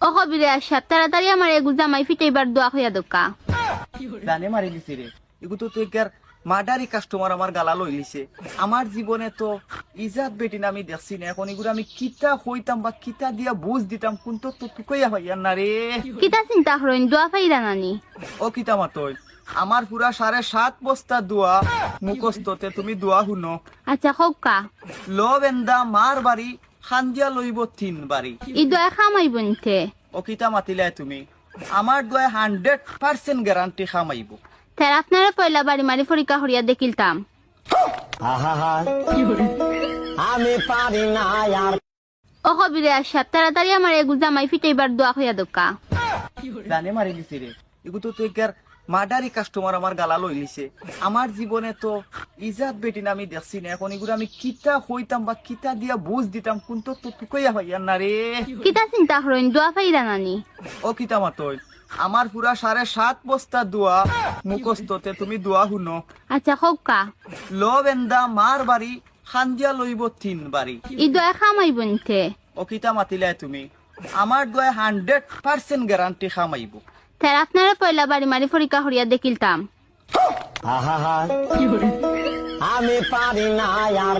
ও কবিরে সাহেব তাড়াতাড়ি আমার এগু জামাই ফিটাইবার দোয়া হইয়া দোকা। জানে মারি দিছি রে এগু তো তুই মার্ডারি কাস্টমার আমার গালা লই লিছে। আমার জীবনে তো ইজাত বেটিন আমি দেখছি না, এখন এগুলো আমি কিতা হইতাম বা কিতা দিয়া বুঝ দিতাম কোন তো তুকইয়া হইয়া না রে। কিতা চিন্তা হরইন দোয়া পাইরা নানি? ও কিতা মাতই আমার পুরা 7.5 বস্তা দোয়া মুখস্ততে তুমি দোয়া শুনো। আচ্ছা হৌকা লো বেন্দা মার বাড়ি খান্দিয়া লইব 3 বাড়ি। ই দোয়া খামাইব নিতে। ও কিতা মাতিলাই তুমি? আমার দোয়া 100% গ্যারান্টি খামাইব। তার আপনারা পয়লা বাড়ি মারি পরীক্ষা হরিয়া দেখিলতাম। আমি পারি না আর। ও কবিরে সাহেব তাড়াতাড়ি আমার এগু জামাই ফিটাইবার দোয়া হইয়া দোকা। জানে মারি দিছি রে এগু তো তুই মার্ডারি কাস্টমার আমার গালা লই লিছে। আমার জীবনে তো ইজাত বেটিন আমি দেখছি না, এখন এগুলো আমি কিতা হইতাম বা কিতা দিয়া বুঝ দিতাম কোন তো তুকইয়া হইয়া না রে। কিতা চিন্তা হরইন দোয়া পাইরা নানি? ও কিতা মাতই আমার পুরা 7.5 বস্তা দোয়া মুখস্ততে তুমি দোয়া শুনো। আচ্ছা হৌকা লো বেন্দা মার বাড়ি খান্দিয়া লইব 3 বাড়ি। ই দোয়া খামাইব নিতে। ও কিতা মাতিলাই তুমি? আমার দোয়া 100% গ্যারান্টি খামাইব। তার আপনারা পয়লা বাড়ি মারি পরীক্ষা হরিয়া দেখিলতাম। আমি পারি না আর।